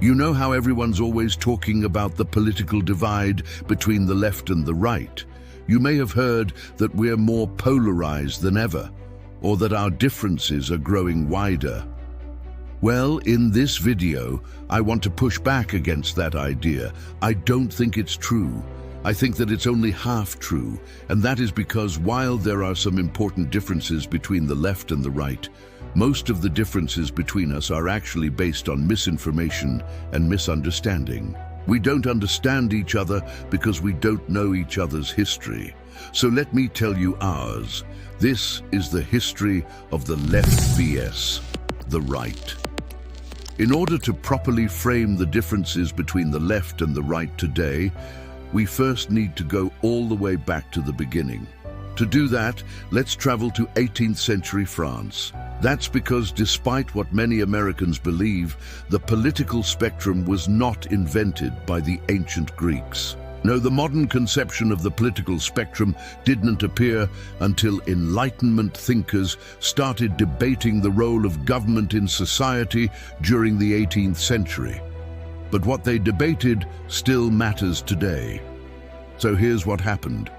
You know how everyone's always talking about the political divide between the left and the right? You may have heard that we're more polarized than ever, or that our differences are growing wider. Well, in this video, I want to push back against that idea. I don't think it's true. I think that it's only half true, and that is because while there are some important differences between the left and the right, most of the differences between us are actually based on misinformation and misunderstanding. We don't understand each other because we don't know each other's history. So let me tell you ours. This is the history of the left vs. the right. In order to properly frame the differences between the left and the right today, we first need to go all the way back to the beginning. To do that, let's travel to 18th century France. That's because despite what many Americans believe, the political spectrum was not invented by the ancient Greeks. No, the modern conception of the political spectrum didn't appear until Enlightenment thinkers started debating the role of government in society during the 18th century. But what they debated still matters today. So here's what happened.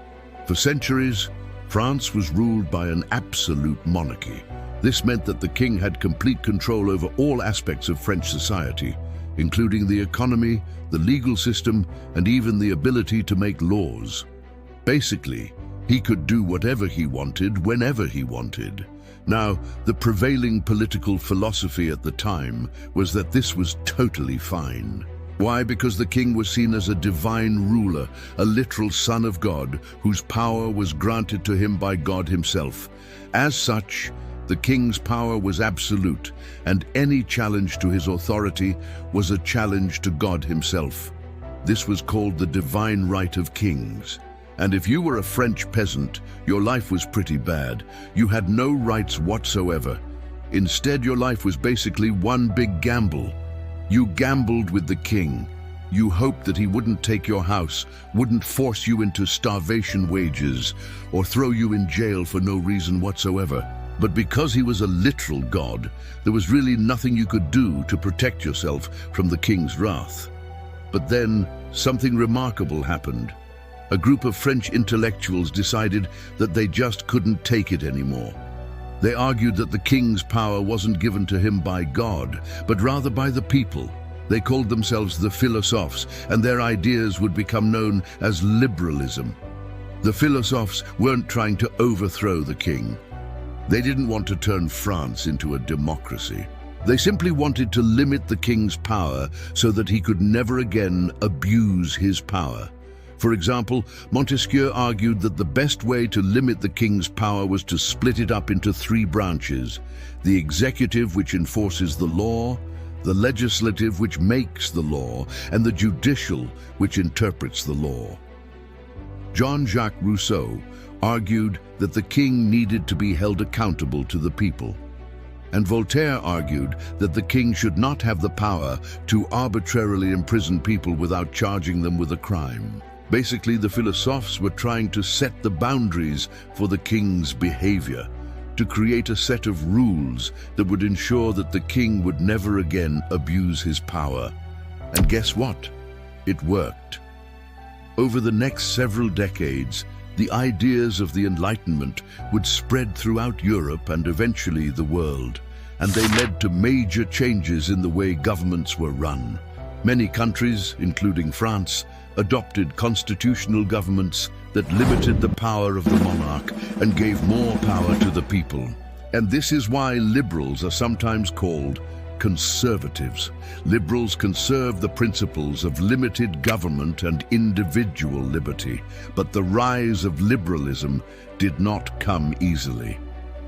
For centuries, France was ruled by an absolute monarchy. This meant that the king had complete control over all aspects of French society, including the economy, the legal system, and even the ability to make laws. Basically, he could do whatever he wanted, whenever he wanted. Now, the prevailing political philosophy at the time was that this was totally fine. Why? Because the king was seen as a divine ruler, a literal son of God, whose power was granted to him by God himself. As such, the king's power was absolute, and any challenge to his authority was a challenge to God himself. This was called the divine right of kings. And if you were a French peasant, your life was pretty bad. You had no rights whatsoever. Instead, your life was basically one big gamble. You gambled with the king. You hoped that he wouldn't take your house, wouldn't force you into starvation wages, or throw you in jail for no reason whatsoever. But because he was a literal god, there was really nothing you could do to protect yourself from the king's wrath. But then, something remarkable happened. A group of French intellectuals decided that they just couldn't take it anymore. They argued that the king's power wasn't given to him by God, but rather by the people. They called themselves the philosophes, and their ideas would become known as liberalism. The philosophes weren't trying to overthrow the king. They didn't want to turn France into a democracy. They simply wanted to limit the king's power so that he could never again abuse his power. For example, Montesquieu argued that the best way to limit the king's power was to split it up into three branches: the executive, which enforces the law, the legislative, which makes the law, and the judicial, which interprets the law. Jean-Jacques Rousseau argued that the king needed to be held accountable to the people. And Voltaire argued that the king should not have the power to arbitrarily imprison people without charging them with a crime. Basically, the philosophes were trying to set the boundaries for the king's behavior, to create a set of rules that would ensure that the king would never again abuse his power. And guess what? It worked. Over the next several decades, the ideas of the Enlightenment would spread throughout Europe and eventually the world, and they led to major changes in the way governments were run. Many countries, including France, adopted constitutional governments that limited the power of the monarch and gave more power to the people. And this is why liberals are sometimes called conservatives. Liberals conserve the principles of limited government and individual liberty, but the rise of liberalism did not come easily.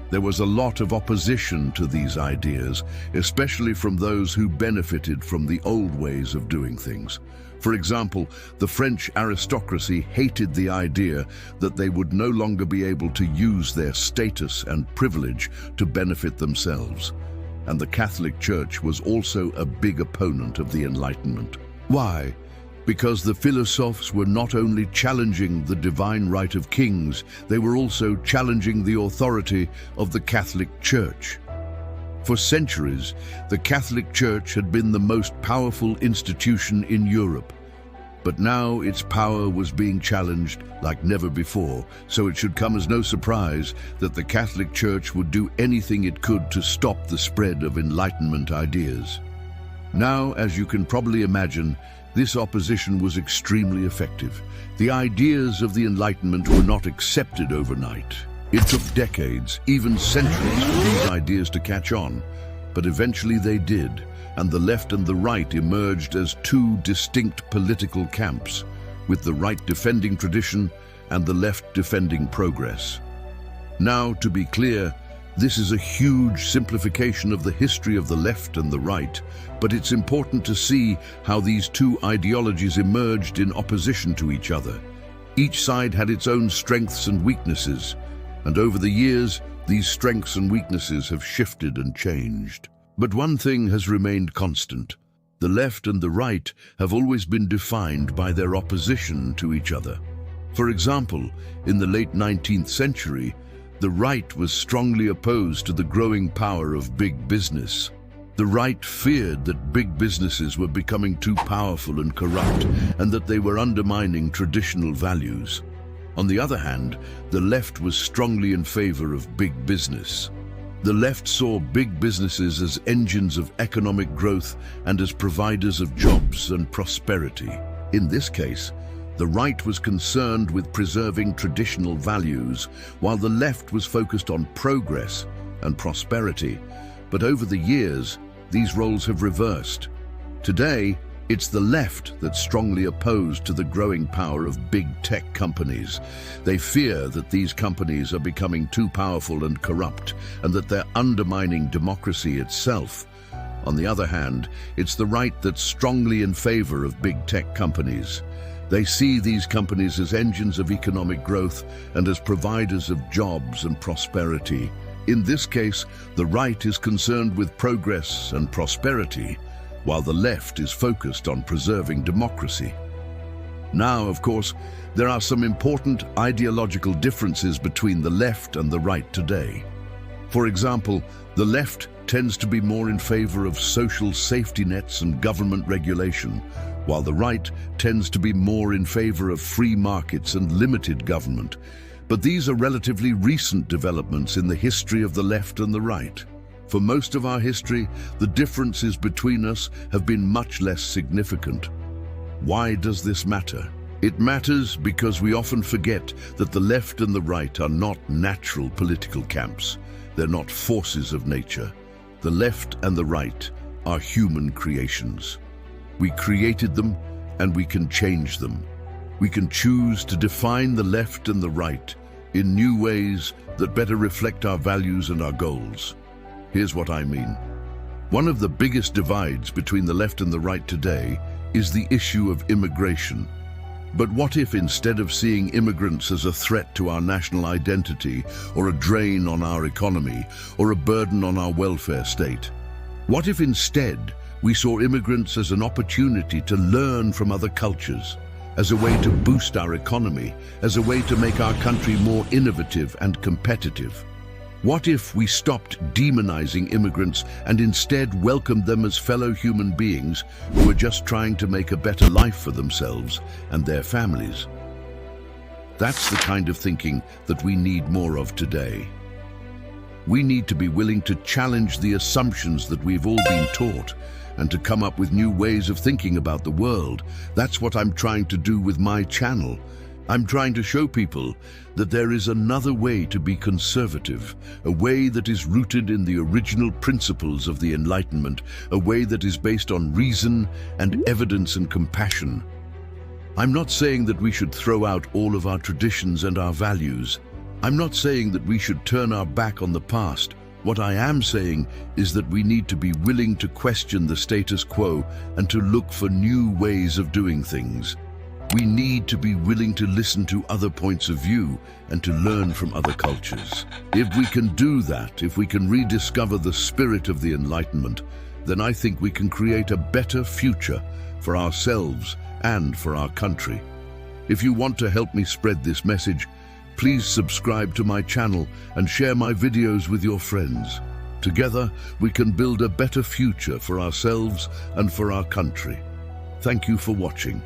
There was a lot of opposition to these ideas, especially from those who benefited from the old ways of doing things. For example, the French aristocracy hated the idea that they would no longer be able to use their status and privilege to benefit themselves. And the Catholic Church was also a big opponent of the Enlightenment. Why? Because the philosophes were not only challenging the divine right of kings, they were also challenging the authority of the Catholic Church. For centuries, the Catholic Church had been the most powerful institution in Europe. But now its power was being challenged like never before, so it should come as no surprise that the Catholic Church would do anything it could to stop the spread of Enlightenment ideas. Now, as you can probably imagine, this opposition was extremely effective. The ideas of the Enlightenment were not accepted overnight. It took decades, even centuries, for these ideas to catch on, but eventually they did, and the left and the right emerged as two distinct political camps, with the right defending tradition and the left defending progress. Now, to be clear, this is a huge simplification of the history of the left and the right, but it's important to see how these two ideologies emerged in opposition to each other. Each side had its own strengths and weaknesses, and over the years, these strengths and weaknesses have shifted and changed. But one thing has remained constant. The left and the right have always been defined by their opposition to each other. For example, in the late 19th century, the right was strongly opposed to the growing power of big business. The right feared that big businesses were becoming too powerful and corrupt, and that they were undermining traditional values. On the other hand, the left was strongly in favor of big business. The left saw big businesses as engines of economic growth and as providers of jobs and prosperity. In this case, the right was concerned with preserving traditional values, while the left was focused on progress and prosperity. But over the years, these roles have reversed. Today, it's the left that's strongly opposed to the growing power of big tech companies. They fear that these companies are becoming too powerful and corrupt, and that they're undermining democracy itself. On the other hand, it's the right that's strongly in favor of big tech companies. They see these companies as engines of economic growth and as providers of jobs and prosperity. In this case, the right is concerned with progress and prosperity, while the left is focused on preserving democracy. Now, of course, there are some important ideological differences between the left and the right today. For example, the left tends to be more in favor of social safety nets and government regulation, while the right tends to be more in favor of free markets and limited government. But these are relatively recent developments in the history of the left and the right. For most of our history, the differences between us have been much less significant. Why does this matter? It matters because we often forget that the left and the right are not natural political camps. They're not forces of nature. The left and the right are human creations. We created them, and we can change them. We can choose to define the left and the right in new ways that better reflect our values and our goals. Here's what I mean. One of the biggest divides between the left and the right today is the issue of immigration. But what if, instead of seeing immigrants as a threat to our national identity, or a drain on our economy, or a burden on our welfare state? What if instead we saw immigrants as an opportunity to learn from other cultures, as a way to boost our economy, as a way to make our country more innovative and competitive? What if we stopped demonizing immigrants and instead welcomed them as fellow human beings who are just trying to make a better life for themselves and their families? That's the kind of thinking that we need more of today. We need to be willing to challenge the assumptions that we've all been taught and to come up with new ways of thinking about the world. That's what I'm trying to do with my channel. I'm trying to show people that there is another way to be conservative, a way that is rooted in the original principles of the Enlightenment, a way that is based on reason and evidence and compassion. I'm not saying that we should throw out all of our traditions and our values. I'm not saying that we should turn our back on the past. What I am saying is that we need to be willing to question the status quo and to look for new ways of doing things. We need to be willing to listen to other points of view and to learn from other cultures. If we can do that, if we can rediscover the spirit of the Enlightenment, then I think we can create a better future for ourselves and for our country. If you want to help me spread this message, please subscribe to my channel and share my videos with your friends. Together, we can build a better future for ourselves and for our country. Thank you for watching.